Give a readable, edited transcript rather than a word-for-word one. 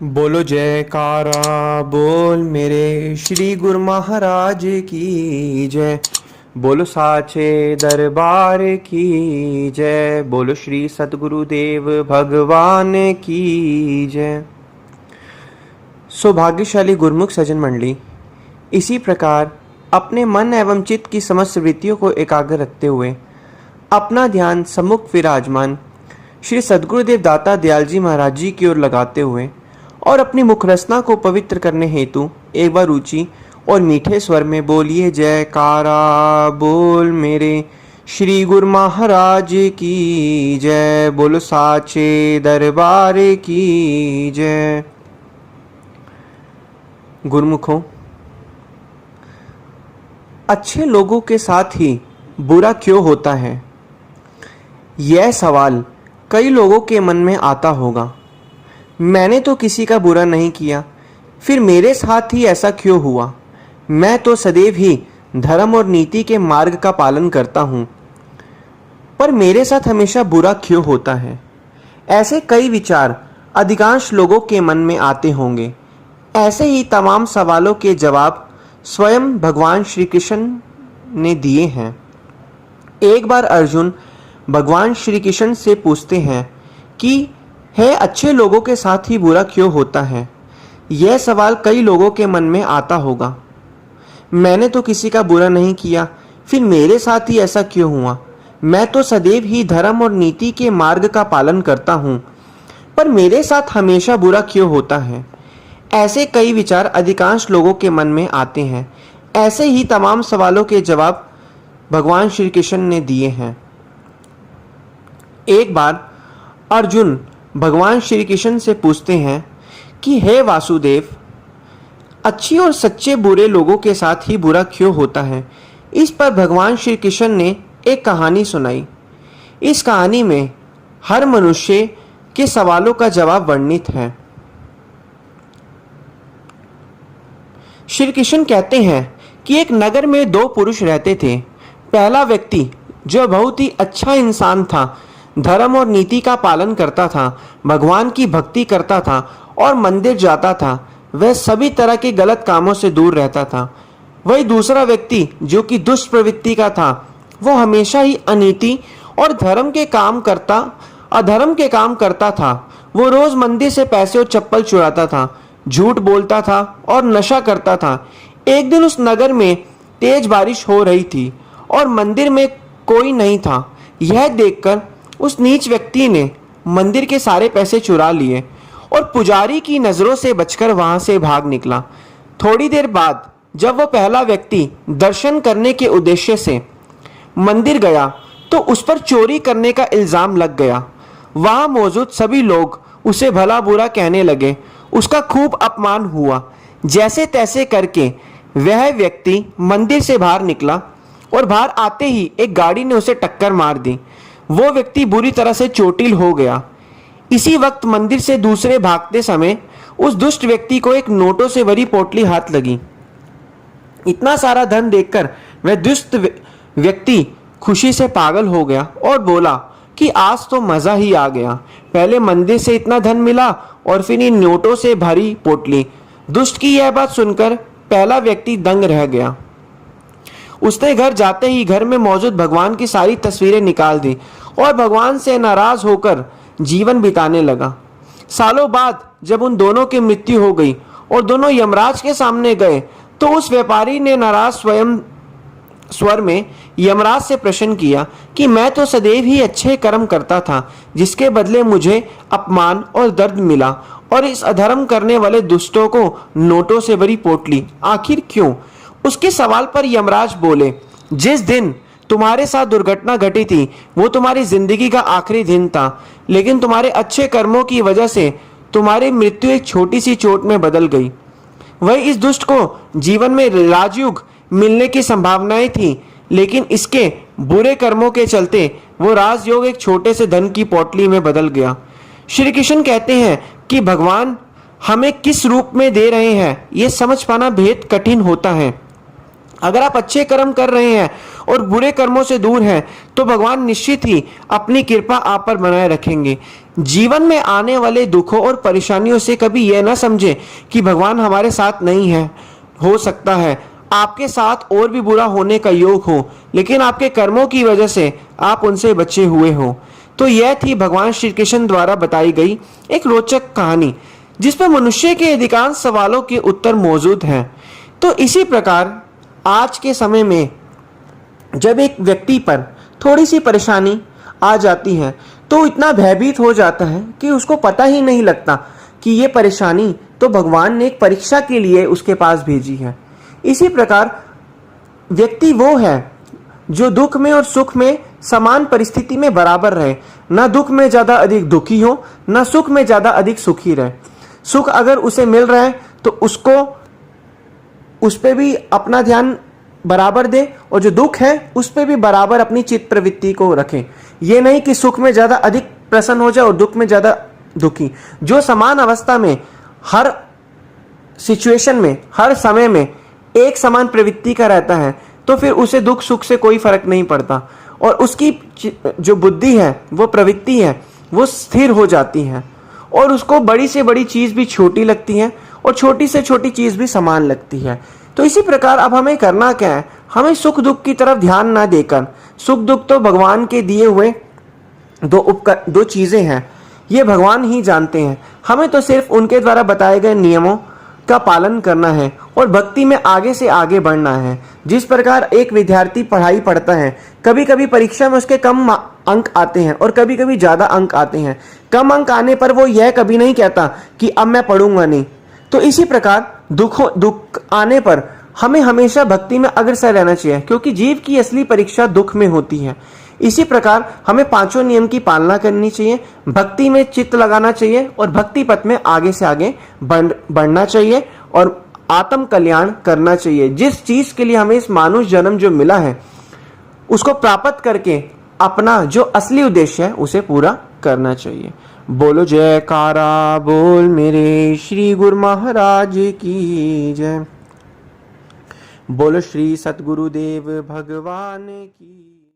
बोलो जयकारा बोल मेरे श्री गुरु महाराज की जय। बोलो साचे दरबार की जय। बोलो श्री सतगुरुदेव भगवान की जय। सौभाग्यशाली गुरुमुख सज्जन मंडली, इसी प्रकार अपने मन एवं चित्त की समस्त वृत्तियों को एकाग्र रखते हुए अपना ध्यान सम्मुख विराजमान श्री सद्गुरुदेव दाता दयाल जी महाराज जी की ओर लगाते हुए और अपनी मुख रचना को पवित्र करने हेतु एक बार ऊंची और मीठे स्वर में बोलिए जयकारा बोल मेरे श्री गुरु महाराज की जय। बोलो साचे दरबार की जय। गुरुमुखों, अच्छे लोगों के साथ ही बुरा क्यों होता है, यह सवाल कई लोगों के मन में आता होगा। मैंने तो किसी का बुरा नहीं किया, फिर मेरे साथ ही ऐसा क्यों हुआ। मैं तो सदैव ही धर्म और नीति के मार्ग का पालन करता हूँ, पर मेरे साथ हमेशा बुरा क्यों होता है। ऐसे कई विचार अधिकांश लोगों के मन में आते होंगे। ऐसे ही तमाम सवालों के जवाब स्वयं भगवान श्री कृष्ण ने दिए हैं। एक बार अर्जुन भगवान श्री कृष्ण से पूछते हैं कि है अच्छे लोगों के साथ ही बुरा क्यों होता है। यह सवाल कई लोगों के मन में आता होगा। मैंने तो किसी का बुरा नहीं किया, फिर मेरे साथ ही ऐसा क्यों हुआ। मैं तो सदैव ही धर्म और नीति के मार्ग का पालन करता हूँ, पर मेरे साथ हमेशा बुरा क्यों होता है। ऐसे कई विचार अधिकांश लोगों के मन में आते हैं। ऐसे ही तमाम सवालों के जवाब भगवान श्री कृष्ण ने दिए हैं। एक बार अर्जुन भगवान श्री कृष्ण से पूछते हैं कि हे वासुदेव, अच्छी और सच्चे बुरे लोगों के साथ ही बुरा क्यों होता है। इस पर भगवान श्री कृष्ण ने एक कहानी सुनाई। इस कहानी में हर मनुष्य के सवालों का जवाब वर्णित है। श्री कृष्ण कहते हैं कि एक नगर में दो पुरुष रहते थे। पहला व्यक्ति जो बहुत ही अच्छा इंसान था, धर्म और नीति का पालन करता था, भगवान की भक्ति करता था और मंदिर जाता था, वह सभी तरह के गलत कामों से दूर रहता था। वही दूसरा व्यक्ति जो कि दुष्ट प्रवृत्ति का था, वो हमेशा ही अनीति और अधर्म के काम करता था। वो रोज मंदिर से पैसे और चप्पल चुराता था, झूठ बोलता था और नशा करता था। एक दिन उस नगर में तेज बारिश हो रही थी और मंदिर में कोई नहीं था। यह देखकर उस नीच व्यक्ति ने मंदिर के सारे पैसे चुरा लिए और पुजारी की नजरों से बचकर वहां से भाग निकला। थोड़ी देर बाद जब वह पहला व्यक्ति दर्शन करने के उद्देश्य से मंदिर गया तो उस पर चोरी करने का इल्जाम लग गया। वहां मौजूद सभी लोग उसे भला बुरा कहने लगे। उसका खूब अपमान हुआ। जैसे तैसे करके वह व्यक्ति मंदिर से बाहर निकला और बाहर आते ही एक गाड़ी ने उसे टक्कर मार दी। वो व्यक्ति बुरी तरह से चोटिल हो गया। इसी वक्त मंदिर से दूसरे भागते समय उस दुष्ट व्यक्ति को एक नोटों से भरी पोटली हाथ लगी। इतना सारा धन देखकर वह दुष्ट व्यक्ति खुशी से पागल हो गया और बोला कि आज तो मजा ही आ गया। पहले मंदिर से इतना धन मिला और फिर इन नोटों से भरी पोटली। दुष्ट की यह बात सुनकर पहला व्यक्ति दंग रह गया। उसने घर जाते ही घर में मौजूद भगवान की सारी तस्वीरें निकाल दी और भगवान से नाराज होकर जीवन बिताने लगा। सालों बाद जब उन दोनों की मृत्यु हो गई और दोनों यमराज के सामने गए तो उस व्यापारी ने नाराज स्वयं स्वर में यमराज से प्रश्न किया कि मैं तो सदैव ही अच्छे कर्म करता था, जिसके बदले मुझे अपमान और दर्द मिला, और इस अधर्म करने वाले दुष्टों को नोटों से भरी पोटली आखिर क्यों। उसके सवाल पर यमराज बोले, जिस दिन तुम्हारे साथ दुर्घटना घटी थी वो तुम्हारी जिंदगी का आखिरी दिन था, लेकिन तुम्हारे अच्छे कर्मों की वजह से तुम्हारी मृत्यु एक छोटी सी चोट में बदल गई। वही इस दुष्ट को जीवन में राजयुग मिलने की संभावनाएं थी, लेकिन इसके बुरे कर्मों के चलते वो राजयोग एक छोटे से धन की पोटली में बदल गया। श्री कृष्ण कहते हैं कि भगवान हमें किस रूप में दे रहे हैं ये समझ पाना बेहद कठिन होता है। अगर आप अच्छे कर्म कर रहे हैं और बुरे कर्मों से दूर हैं तो भगवान निश्चित ही अपनी कृपा आप पर बनाए रखेंगे। जीवन में आने वाले दुखों और परेशानियों से कभी यह ना समझे कि भगवान हमारे साथ नहीं है। हो सकता है आपके साथ और भी बुरा होने का योग हो, लेकिन आपके कर्मों की वजह से आप उनसे बचे हुए हो। तो यह थी भगवान श्री कृष्ण द्वारा बताई गई एक रोचक कहानी, जिसमें मनुष्य के अधिकांश सवालों के उत्तर मौजूद हैं। तो इसी प्रकार आज के समय में जब एक व्यक्ति पर थोड़ी सी परेशानी आ जाती है तो इतना भयभीत हो जाता है कि उसको पता ही नहीं लगता कि ये परेशानी तो भगवान ने एक परीक्षा के लिए उसके पास भेजी है। इसी प्रकार व्यक्ति वो है जो दुख में और सुख में समान परिस्थिति में बराबर रहे, ना दुख में ज़्यादा अधिक दुखी हो, ना सुख में ज़्यादा अधिक सुखी रहे। सुख अगर उसे मिल रहा है तो उसको उस पर भी अपना ध्यान बराबर दे, और जो दुख है उस पर भी बराबर अपनी चित्त प्रवृत्ति को रखे। ये नहीं कि सुख में ज़्यादा अधिक प्रसन्न हो जाए और दुख में ज़्यादा दुखी। जो समान अवस्था में हर सिचुएशन में हर समय में एक समान प्रवृत्ति का रहता है तो फिर उसे दुख सुख से कोई फर्क नहीं पड़ता, और उसकी जो बुद्धि है, वो प्रवृत्ति है, वो स्थिर हो जाती है, और उसको बड़ी से बड़ी चीज़ भी छोटी लगती है और छोटी से छोटी चीज़ भी समान लगती है। तो इसी प्रकार अब हमें करना क्या है, हमें सुख दुख की तरफ ध्यान ना देकर, सुख दुख तो भगवान के दिए हुए दो चीज़ें हैं, ये भगवान ही जानते हैं। हमें तो सिर्फ उनके द्वारा बताए गए नियमों का पालन करना है और भक्ति में आगे से आगे बढ़ना है। जिस प्रकार एक विद्यार्थी पढ़ाई पढ़ता है, कभी कभी परीक्षा में उसके कम अंक आते हैं और कभी कभी ज़्यादा अंक आते हैं। कम अंक आने पर वो यह कभी नहीं कहता कि अब मैं पढ़ूंगा नहीं। तो इसी प्रकार दुख आने पर हमें हमेशा भक्ति में अग्रसर रहना चाहिए, क्योंकि जीव की असली परीक्षा दुख में होती है। इसी प्रकार हमें पांचों नियम की पालना करनी चाहिए, भक्ति में चित्त लगाना चाहिए और भक्ति पथ में आगे से आगे बढ़ना चाहिए और आत्म कल्याण करना चाहिए। जिस चीज के लिए हमें इस मानुष जन्म जो मिला है उसको प्राप्त करके अपना जो असली उद्देश्य है उसे पूरा करना चाहिए। बोलो जयकारा बोल मेरे श्री गुरु महाराज की जय। बोलो श्री सतगुरुदेव भगवान की।